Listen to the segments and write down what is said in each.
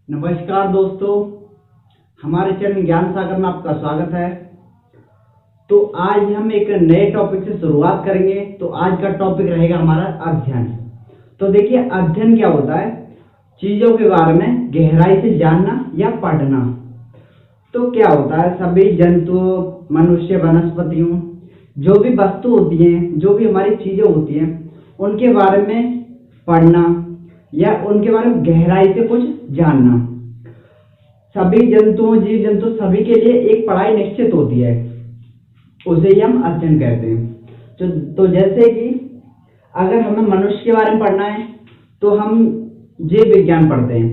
नमस्कार दोस्तों, हमारे चैनल ज्ञान सागर में आपका स्वागत है। तो आज हम एक नए टॉपिक से शुरुआत करेंगे। तो आज का टॉपिक रहेगा हमारा अध्ययन। तो देखिए, अध्ययन क्या होता है? चीजों के बारे में गहराई से जानना या पढ़ना। तो क्या होता है, सभी जंतुओं, मनुष्य, वनस्पतियों, जो भी वस्तु होती हैं, जो भी हमारी चीजें होती हैं, उनके बारे में पढ़ना या उनके बारे में गहराई से कुछ जानना। सभी जंतुओं, जीव जंतु, सभी के लिए एक पढ़ाई निश्चित होती है, उसे ही हम अध्ययन कहते हैं। तो जैसे कि अगर हमें मनुष्य के बारे में पढ़ना है तो हम जीव विज्ञान पढ़ते हैं,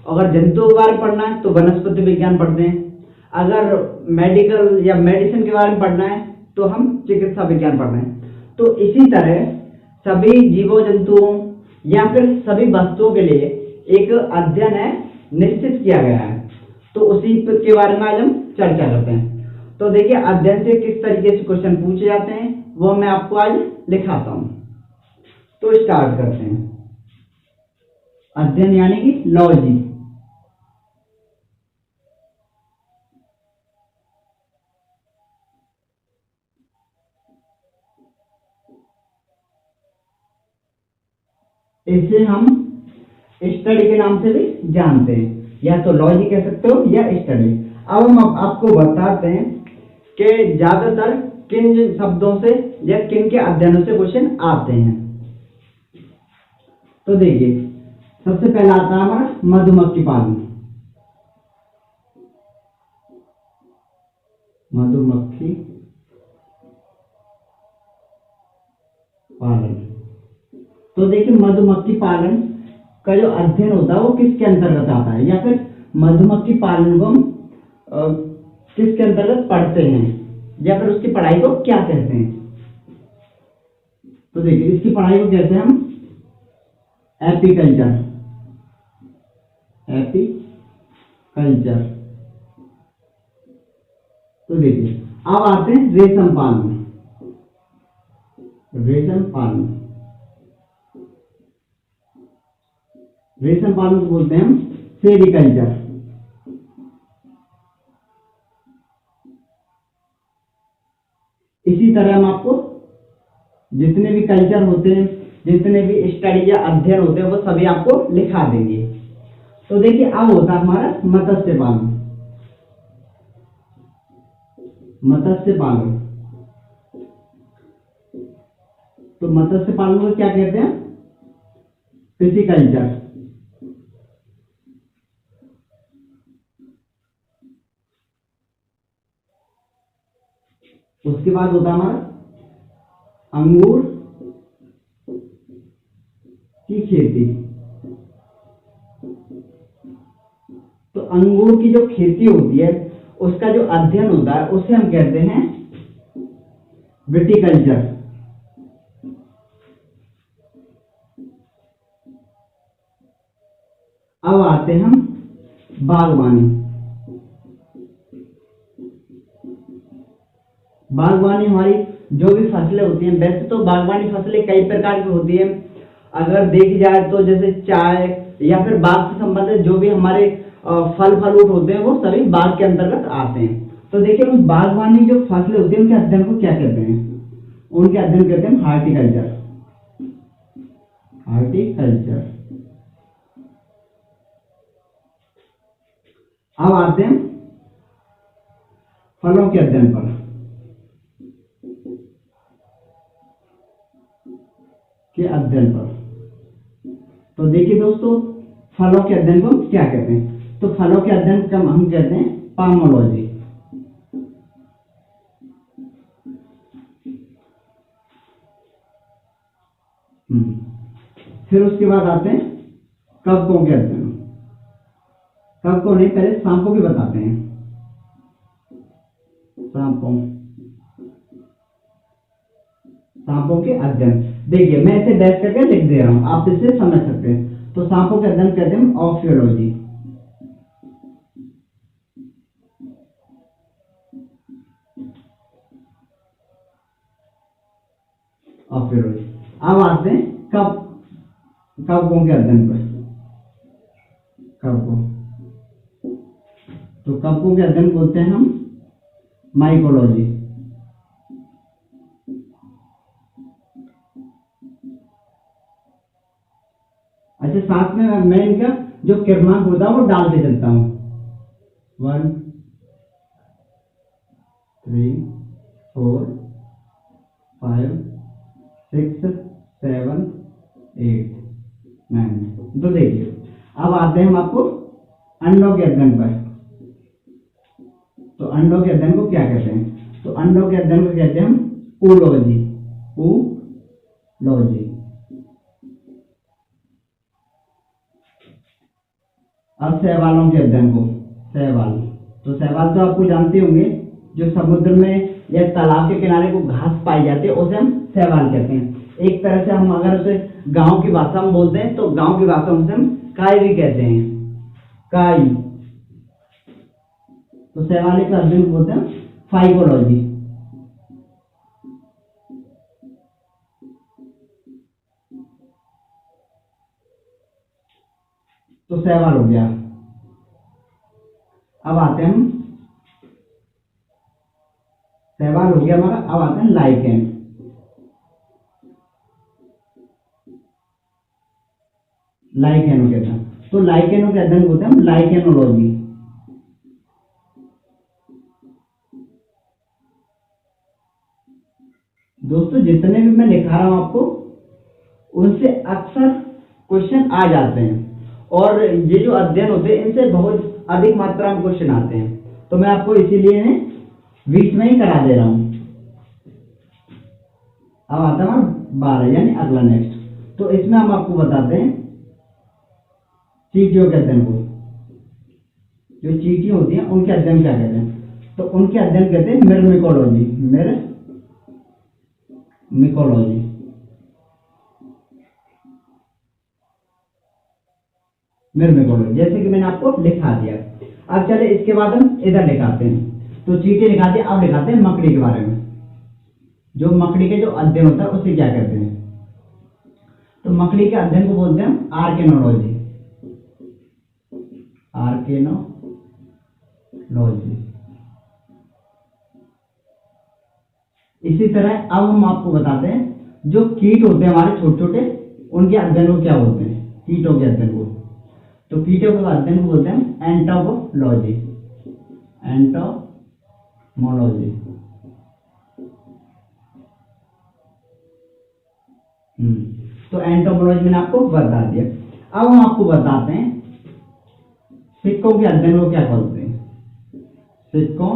अगर जंतुओं के बारे में पढ़ना है तो वनस्पति विज्ञान पढ़ते हैं, अगर मेडिकल या मेडिसिन के बारे में पढ़ना है तो हम चिकित्सा विज्ञान पढ़ रहे हैं। तो इसी तरह सभी जीवों, जंतुओं या फिर सभी वस्तुओं के लिए एक अध्ययन है, निश्चित किया गया है। तो उसी के बारे में आज हम चर्चा करते हैं। तो देखिए, अध्ययन से किस तरीके से क्वेश्चन पूछे जाते हैं वो मैं आपको आज लिखाता हूं। तो स्टार्ट करते हैं। अध्ययन यानी कि लॉजी। इसे हम स्टडी के नाम से भी जानते हैं, या तो लॉजी कह सकते हो या स्टडी। अब हम आपको बताते हैं कि ज्यादातर किन शब्दों से या किन के अध्ययनों से क्वेश्चन आते हैं। तो देखिए, सबसे पहला आता है हमारा मधुमक्खी पालन। मधुमक्खी पालन। तो देखिए, मधुमक्खी पालन का जो अध्ययन होता है वो किसके अंतर्गत आता है, या फिर मधुमक्खी पालन को हम किसके अंतर्गत पढ़ते हैं, या फिर उसकी पढ़ाई को क्या कहते हैं। तो देखिए, इसकी पढ़ाई को कहते हैं हम एपीकल्चर। एपीकल्चर। तो देखिए, अब आते हैं रेशम पालन। रेशम पालन। रेशम पालन को बोलते हैं हम सेरीकल्चर। इसी तरह हम आपको जितने भी कल्चर होते हैं, जितने भी स्टडी या अध्ययन होते हैं, वो सभी आपको लिखा देंगे। तो देखिए, अब होता है हमारा मत्स्य पालन। मत्स्य पालन। तो मत्स्य पालन को क्या कहते हैं? फिशिकल्चर। उसके बाद होता है हमारा अंगूर की खेती। तो अंगूर की जो खेती होती है उसका जो अध्ययन होता है उसे हम कहते हैं विटिकल्चर। अब आते हैं हम बागवानी। बागवानी हमारी जो भी फसलें होती हैं, वैसे तो बागवानी फसलें कई प्रकार की होती हैं। अगर देखी जाए तो जैसे चाय या फिर बाग से संबंधित जो भी हमारे फल फ्रूट होते हैं वो सभी बाग के अंतर्गत आते हैं। तो देखिए, उन बागवानी जो फसलें होती हैं उनके अध्ययन को क्या कहते हैं? उनके अध्ययन कहते हैं हार्टिकल्चर। हार्टिकल्चर। अब आते हैं फलों के अध्ययन पर। के अध्ययन पर। तो देखिए दोस्तों, फलों के अध्ययन को हम क्या कहते हैं? तो फलों के अध्ययन को हम कहते हैं पामोलॉजी। फिर उसके बाद आते हैं कवकों के अध्ययन। कवकों नहीं, पहले सांपों की बताते हैं। सांपों। सांपों के अध्ययन। देखिए, मैं इसे डैश करके लिख दे रहा हूं, आप इसे समझ सकते हैं। तो सांपों के अध्ययन कहते हैं ऑफियोलॉजी। ऑफियोलॉजी। अब आते हैं कवकों के अध्ययन पर। कवकों। तो कवकों के अध्ययन को बोलते हैं हम माइकोलॉजी। अच्छा, साथ में मैं इनका जो क्रमांक होता है वो डाल के चलता हूं, 1 3 4 5 6 7 8 9। तो देखिए, अब आते हैं हम आपको अंडों के अध्ययन पर। तो अंडों के अध्ययन को क्या कहते हैं? तो अंडों के अध्ययन को कहते हैं हम ऊलॉजी। ऊलॉजी। अब शैवालों के अध्ययन को, शैवाल। तो शैवाल तो आपको जानते होंगे, जो समुद्र में या तालाब के किनारे को घास पाई जाती है उसे हम शैवाल कहते हैं। एक तरह से हम अगर उसे गांव की भाषा में बोलते हैं तो गांव की भाषा में हम काई भी कहते हैं, काई। तो शैवाल के अध्ययन को बोलते हैं फाइकोलॉजी। तो शैवाल हो गया। अब आते हैं हम, शैवाल हो गया हमारा। अब आते हैं लाइकेन। लाइकेनो कहते हैं। तो लाइकेनो के अध्ययन होते हैं लाइकेनोलॉजी। दोस्तों, जितने भी मैं लिखा रहा हूं आपको, उनसे अक्सर क्वेश्चन आ जाते हैं, और ये जो अध्ययन होते हैं इनसे बहुत अधिक मात्रा में क्वेश्चन आते हैं। तो मैं आपको इसीलिए बीच में ही करा दे रहा हूं। अब आता है 12 यानी अगला नेक्स्ट। तो इसमें हम आपको बताते हैं चींटियों के अध्ययन को। जो चींटियां होती हैं उनके अध्ययन क्या कहते हैं? तो उनके अध्ययन कहते हैं मिर्मिकोलॉजी। मिर्मिकोलॉजी। मिर्मिकोलॉजी, जैसे कि मैंने आपको लिखा दिया। अब चले इसके बाद हम इधर लिखाते हैं। तो चींटी लिखा दिया, अब लिखाते हैं मकड़ी के बारे में। जो मकड़ी के जो अध्ययन होता है उसे क्या कहते हैं? तो मकड़ी के अध्ययन को बोलते हैं आर्केनोलॉजी। आर्केनोलॉजी। इसी तरह अब हम आपको बताते हैं जो कीट होते हैं हमारे छोटे छोटे, उनके अध्ययन को क्या बोलते हैं? कीटों के अध्ययन को। तो कीटों के अध्ययन को बोलते हैं एंटोमोलॉजी। एंटोमोलॉजी। तो एंटोमोलॉजी मैंने आपको बता दिया। अब हम आपको बताते हैं सिक्कों के अध्ययन को क्या बोलते हैं? सिक्कों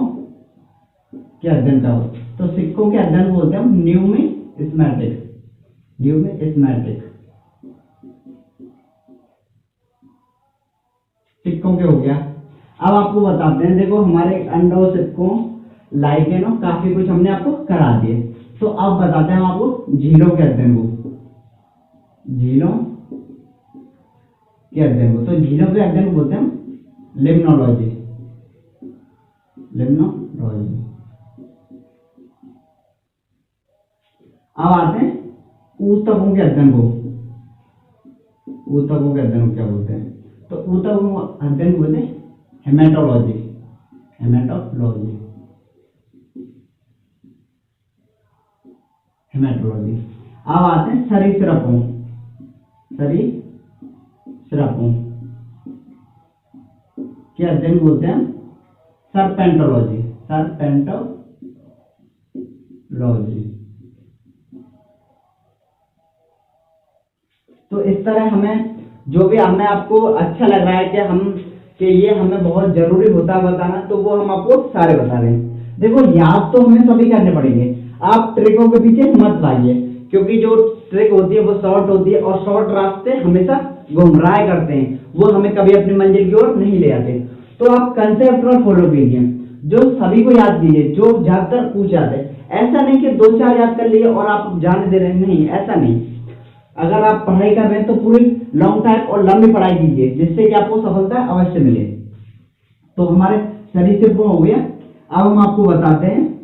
के अध्ययन का होता है। तो सिक्कों के अध्ययन को बोलते हैं न्यूमिस्मैटिक। न्यूमिस्मैटिक। सिक्कों के हो गया। अब आपको बताते हैं, देखो हमारे अंडों, सिक्कों, लाइकेनों, काफी कुछ हमने आपको करा दिए। तो अब बताते हैं हम आपको झीलों के अध्ययन को। झीलों के अध्ययन को। तो झीलों के अध्ययन को बोलते हैं लिम्नोलॉजी। लिम्नोलॉजी। अब आते हैं ऊतकों के अध्ययन को। ऊतकों के अध्ययन को क्या बोलते हैं? तो ऊतकों के अध्ययन को बोलते हैं हेमेटोलॉजी। हेमेटोलॉजी। हेमेटोलॉजी। अब आते हैं सरीसृपों। सरीसृपों के अध्ययन को बोलते हैं सर्पेंटोलॉजी। सर्पेंटोलॉजी। तो इस तरह हमें जो भी हमें आपको अच्छा लग रहा है कि ये हमें बहुत जरूरी होता है बताना, तो वो हम आपको सारे बता रहे हैं। देखो, याद तो हमें सभी करने पड़ेंगे। आप ट्रिकों के पीछे मत भागिए, क्योंकि जो ट्रिक होती है वो शॉर्ट होती है, और शॉर्ट रास्ते हमेशा गुमराह करते हैं, वो हमें कभी अपनी मंजिल की ओर नहीं ले जाते। तो आप कंसेप्ट को फॉलो कीजिए, जो सभी को याद कीजिए, जो ज्यादातर पूछ जाते हैं। ऐसा नहीं कि 2-4 याद कर लिए और आप जाने दे रहे हैं, नहीं, ऐसा नहीं। अगर आप पढ़ाई कर रहे हैं तो पूरी लॉन्ग टाइम और लंबी पढ़ाई कीजिए, जिससे कि आपको सफलता अवश्य मिले। तो हमारे सरीसृपों हो गया। अब हम आपको बताते हैं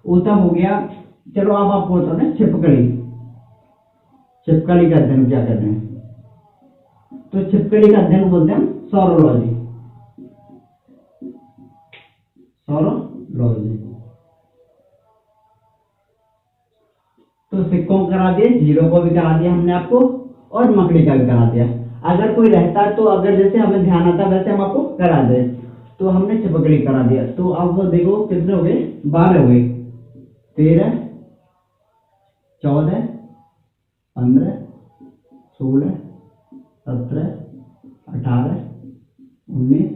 ऊतक हो गया। चलो अब आपको बताते हैं छिपकली। छिपकली का अध्ययन क्या कहते हैं? तो छिपकली का अध्ययन बोलते हैं सौरोलॉजी। सोरोलॉजी। तो सिक्कों को करा दिया, जीरो को भी करा दिया हमने आपको, और मकड़ी का भी करा दिया। अगर कोई रहता तो अगर जैसे हमें ध्यान आता वैसे हम आपको करा दे। तो हमने छिपकली करा दिया। तो अब देखो कितने हो गए, 12 हुए, 13, 14, 15, 16, 17, 18, 19,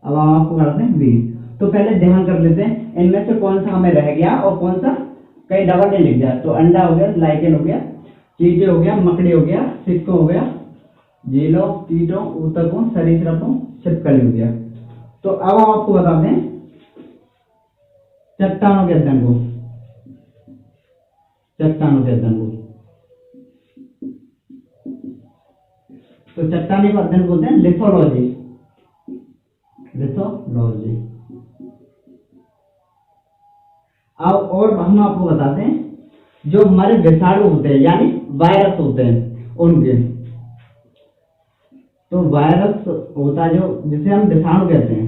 अब हम आपको कराते हैं 20। तो पहले ध्यान कर लेते हैं इनमें से कौन सा हमें रह गया और कौन सा कहीं डबल नहीं लिख जाए। तो अंडा हो गया, लाइकेन हो गया, चींटे हो गया, मकड़ी हो गया, सिक्को हो गया, झीलों, कीटों, ऊतकों, सरीसृपों, छिपकली हो गया। तो अब हम आपको बताते हैं चट्टानों के अध्ययन को। चट्टानों के अध्ययन को तो चट्टानी का अध्ययन बोलते हैं लिथोलॉजी। लिथोलॉजी। अब और हम आपको बताते हैं जो हमारे विषाणु होते हैं यानी वायरस होते हैं उनके। तो वायरस होता है जो जिसे हम विषाणु कहते हैं।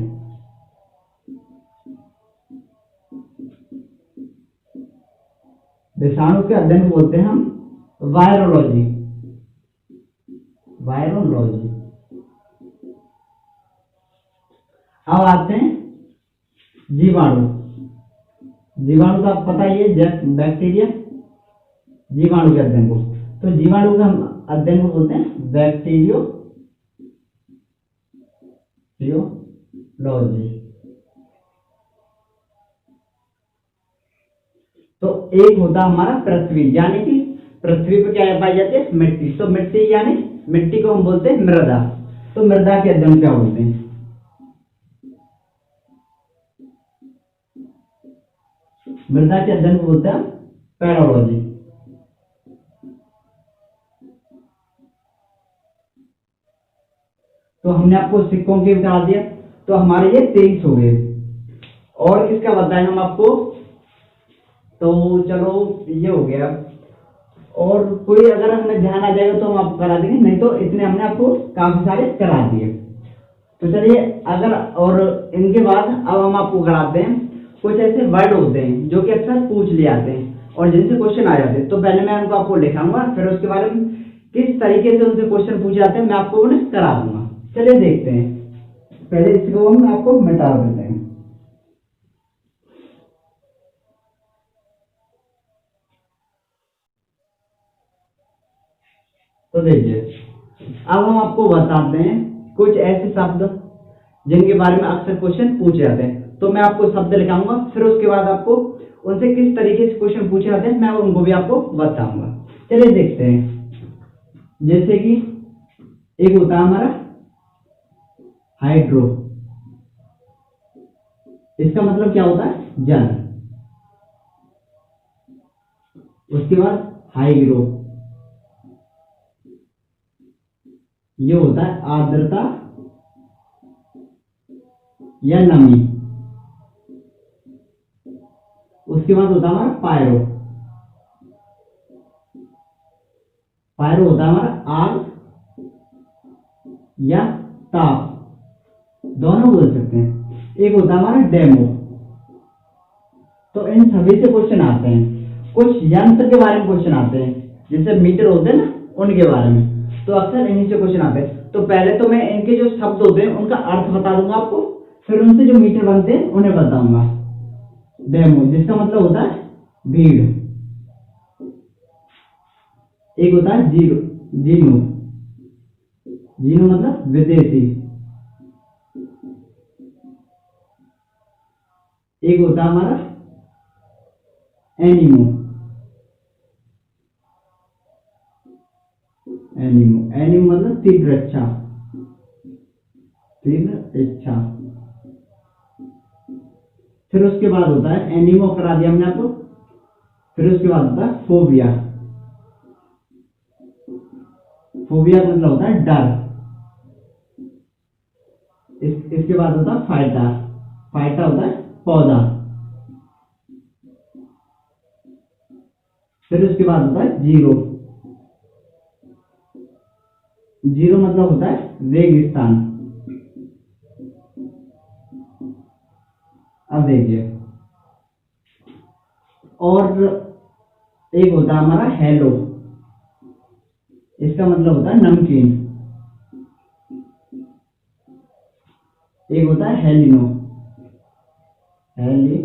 विषाणु के अध्ययन को बोलते हैं हम वायरोलॉजी। वायरोलॉजी। अब आते हैं जीवाणु। जीवाणु का पता ही है, बैक्टीरिया, जीवाणु के अध्ययन को। तो जीवाणु का अध्ययन को बोलते हैं बैक्टीरियोलॉजी। तो एक होता हमारा पृथ्वी, यानी कि पृथ्वी पर क्या पाई जाती है, मिट्टी। तो मिट्टी यानी मिट्टी को हम बोलते हैं मृदा। तो मृदा के अध्ययन क्या बोलते हैं, मृदा के अध्ययन को बोलते हैं पेडोलॉजी। तो हमने आपको सिक्कों की बता दिया। तो हमारे ये 23 हो गए। और किसका बताएं हम आपको, तो चलो ये हो गया। और कोई अगर हमें ध्यान आ जाएगा तो हम आपको करा देंगे, नहीं तो इतने हमने आपको काफी सारे करा दिए। तो चलिए अगर और इनके बाद अब हम आपको कराते हैं कुछ ऐसे वर्ड होते हैं जो कि अक्सर पूछ लिए जाते हैं और जिनसे क्वेश्चन आ जाते हैं। तो पहले मैं उनको आपको लिखाऊंगा, फिर उसके बारे में किस तरीके से उनसे क्वेश्चन पूछे जाते हैं मैं आपको उन्हें करा दूंगा। चलिए देखते हैं। पहले इसको हम आपको मिटा देते हैं। तो देखिए अब हम आपको बताते हैं कुछ ऐसे शब्द जिनके बारे में अक्सर क्वेश्चन पूछे जाते हैं। तो मैं आपको शब्द लिखाऊंगा, फिर उसके बाद आपको उनसे किस तरीके से क्वेश्चन पूछे जाते हैं मैं उनको भी आपको बताऊंगा। चलिए देखते हैं। जैसे कि एक होता है हमारा हाइड्रो। इसका मतलब क्या होता है, जल। उसके बाद हाइग्रो, ये होता है आर्द्रता या नमी। उसके बाद होता है हमारा पायरो। पायरो होता है हमारा आग या ताप, दोनों बोल सकते हैं। एक होता है हमारा डेमो। तो इन सभी से क्वेश्चन आते हैं। कुछ यंत्र के बारे में क्वेश्चन आते हैं, जैसे मीटर होते हैं ना, उनके बारे में। तो अक्सर इन्हीं से क्वेश्चन आते हैं। तो पहले तो मैं इनके जो शब्द होते हैं उनका अर्थ बता दूंगा आपको, फिर उनसे जो मीटर बनते हैं उन्हें बताऊंगा। डेमो जिसका मतलब होता है भीड़। एक होता है जीनो। जीनो मतलब विदेशी। एक होता है हमारा एनिमो। एनिमो मतलब तीव्र इच्छा। तीव्र इच्छा। फिर उसके बाद होता है, एनिमो करा दिया हमने आपको, फिर उसके बाद होता है फोबिया। फोबिया का मतलब होता है डर। इसके बाद होता है फाइटा। फाइटा होता है पौधा। फिर उसके बाद होता है जीरो। जीरो मतलब होता है रेगिस्तान। अब देखिए, और एक होता है हमारा हेलो, इसका मतलब होता है नमकीन। एक होता है हेलिनो, हेली,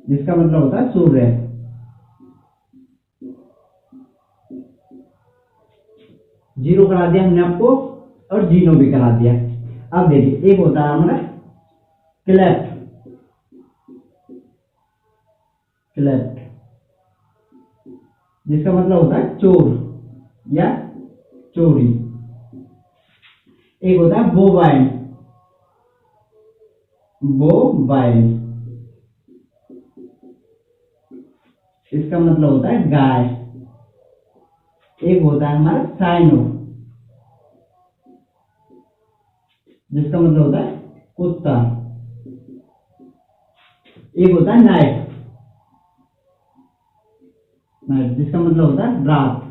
जिसका मतलब होता है सूर्य। जीरो करा दिया हमने आपको और जीनो भी करा दिया। अब देखिए, एक होता है हमारा क्लेफ्ट, क्लेफ्ट, जिसका मतलब होता है चोर या चोरी। एक होता है बोवाइन, बोवाइन, इसका मतलब होता है गाय। एक होता है हमारा साइनो, जिसका मतलब होता है कुत्ता। एक होता है नाइट, नाइट, जिसका मतलब होता है रात,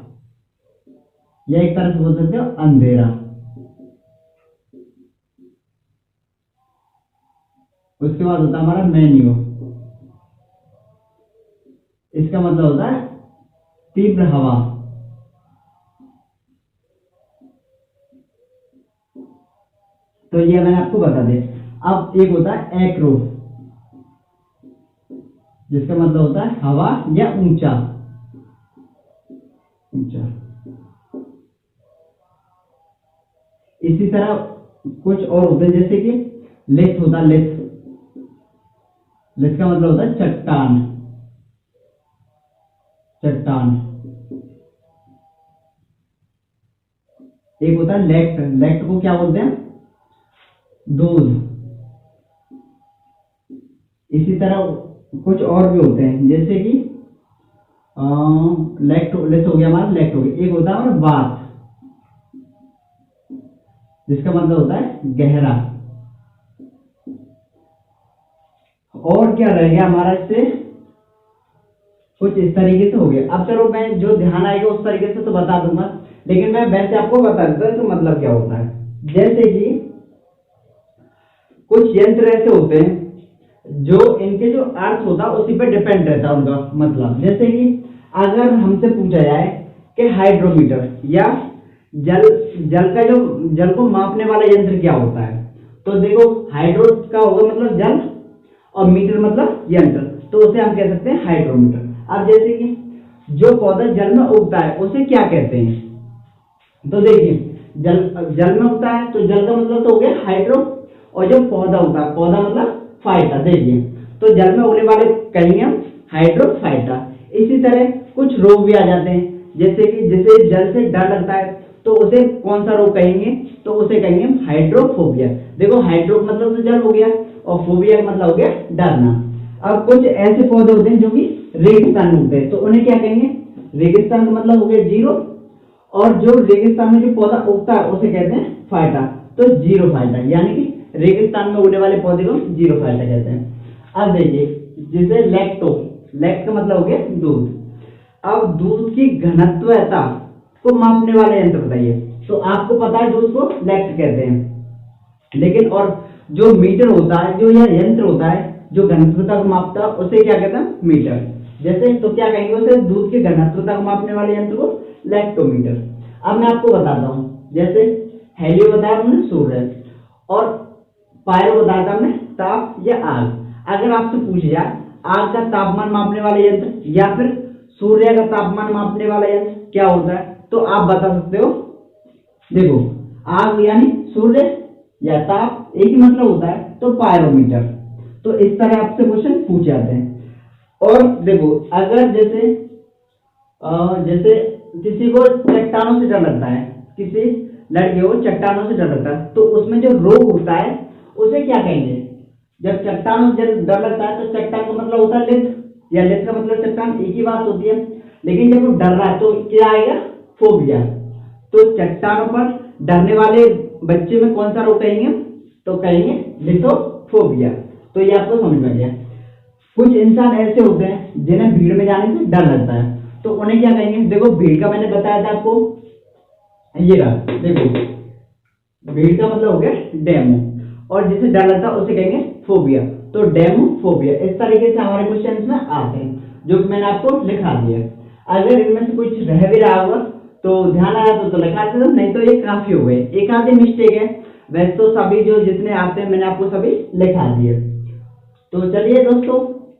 या एक तरह से बोल सकते हो अंधेरा। उसके बाद होता है हमारा मेन्यू, इसका मतलब होता है तीव्र हवा। तो ये मैंने आपको बता दिया। अब एक होता है एक्रो, जिसका मतलब होता है हवा या ऊंचा, ऊंचा। इसी तरह कुछ और होते हैं, जैसे कि लिथ होता है, लिथ, लिथ का मतलब होता है चट्टान, चट्टान। एक होता है लेक्ट, लेक्ट को क्या बोलते हैं, दूध। इसी तरह कुछ और भी होते हैं, जैसे कि लेक्ट, लेक्ट हो गया हमारा, लेक्ट हो गया। एक होता है हमारा बाथ, जिसका मतलब होता है गहरा। और क्या रह गया हमारा, इससे कुछ इस तरीके से हो गया। अब चलो मैं जो ध्यान आएगा उस तरीके से तो बता दूंगा, लेकिन मैं वैसे आपको बता देता हूं तो मतलब क्या होता है। जैसे कि कुछ यंत्र ऐसे होते हैं जो इनके जो अर्थ होता है उसी पे डिपेंड रहता है उनका मतलब। जैसे कि अगर हमसे पूछा जाए कि हाइड्रोमीटर या जल, जल का जो, जल को मापने वाला यंत्र क्या होता है, तो देखो हाइड्रो का होगा मतलब जल, और मीटर मतलब यंत्र, तो उसे हम कह सकते हैं हाइड्रोमीटर। अब जैसे कि जो पौधा जल में उगता है उसे क्या कहते हैं, तो देखिए जल, जल में उगता है तो जल का मतलब तो हो गया हाइड्रो, और जो पौधा होता है, पौधा मतलब फाइटा। देखिए, तो जल में उगने वाले कहेंगे हम हाइड्रोफाइटा। इसी तरह कुछ रोग भी आ जाते हैं, जैसे कि जिसे जल से डर लगता है तो उसे कौन सा रोग कहेंगे, तो उसे कहेंगे हम हाइड्रोफोबिया। देखो हाइड्रो मतलब तो जल हो गया, और फोबिया का मतलब हो गया डरना। अब कुछ ऐसे पौधे होते हैं जो कि रेगिस्तान में उगते हैं, तो उन्हें क्या कहेंगे, रेगिस्तान का मतलब हो गया जीरो, और जो रेगिस्तान में जो पौधा उगता है उसे कहते हैं फाइटा, तो जीरो फाइटा, यानी कि रेगिस्तान में उगने वाले पौधे को जीरो फाइटा कहते हैं। अब देखिए, जैसे लैक्टो, लैक्ट का मतलब हो गया दूध। अब दूध की घनत्वता को मापने वाला यंत्र बताइए, तो आपको पता है दूध को लैक्ट कहते हैं, लेकिन और जो मीटर होता है, जो यह यंत्र होता है जो घनत्वता को मापता है उसे क्या कहते हैं, मीटर। जैसे तो क्या कहेंगे उसे, दूध की घनत्वता को मापने वाले यंत्र को लैक्टोमीटर। अब मैं आपको बताता हूं, जैसे हेलियो बताया हमने सूर्य, और पायरो बताया था हमने ताप या आग। अगर आपसे पूछ जाए आग का तापमान मापने वाला यंत्र या फिर सूर्य का तापमान मापने वाला यंत्र क्या होता है, तो आप बता सकते हो। देखो, आग यानी सूर्य या ताप एक ही मतलब होता है, तो पायरोमीटर। तो इस तरह आपसे क्वेश्चन पूछे जाते हैं। और देखो, अगर जैसे जैसे किसी को चट्टानों से डर लगता है, किसी लड़के को चट्टानों से डर लगता है, तो उसमें जो रोग होता है उसे क्या कहेंगे। जब चट्टानों से डर लगता है तो चट्टान का मतलब होता है लिथ, या लिथ का मतलब चट्टान, एक ही बात होती है। लेकिन जब वो डर रहा है तो क्या आएगा, फोबिया। तो चट्टानों पर डरने वाले बच्चे में कौन सा रोग कहेंगे, तो कहेंगे लिथोफोबिया। तो ये आपको समझ में गया। कुछ इंसान ऐसे होते हैं जिन्हें भीड़ में जाने से डर लगता है, तो उन्हें क्या कहेंगे। देखो, भीड़ का मैंने बताया था आपको, ये रहा, देखो भीड़ का मतलब हो गया डेमो, और जिसे डर लगता है उसे कहेंगे फोबिया। तो डेमोफोबिया, इस तरीके से हमारे क्वेश्चन में आते हैं, जो कि मैंने आपको लिखा दिया। अगर इनमें से कुछ रह भी रहा होगा तो ध्यान आया तो लिखा दो, नहीं तो ये काफी हो गए, एक आधे मिस्टेक है, वैसे तो सभी जो जितने आते हैं मैंने आपको सभी लिखा दिए। तो चलिए दोस्तों,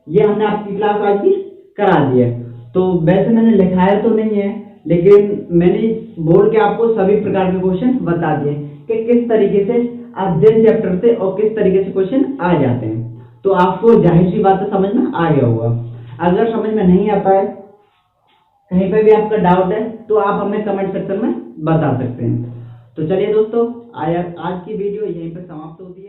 ये हमने आपकी क्लास आज की करा दी है। तो वैसे मैंने लिखाया तो नहीं है, लेकिन मैंने बोल के आपको सभी प्रकार के क्वेश्चन बता दिए कि किस तरीके से अध्ययन चैप्टर से और किस तरीके से क्वेश्चन आ जाते हैं। तो आपको जाहिर सी बात समझ में आ गया होगा। अगर समझ में नहीं आता है, कहीं पे भी आपका डाउट है, तो आप हमें कमेंट सेक्शन में बता सकते हैं। तो चलिए दोस्तों, आज की वीडियो यहीं पर समाप्त होती है।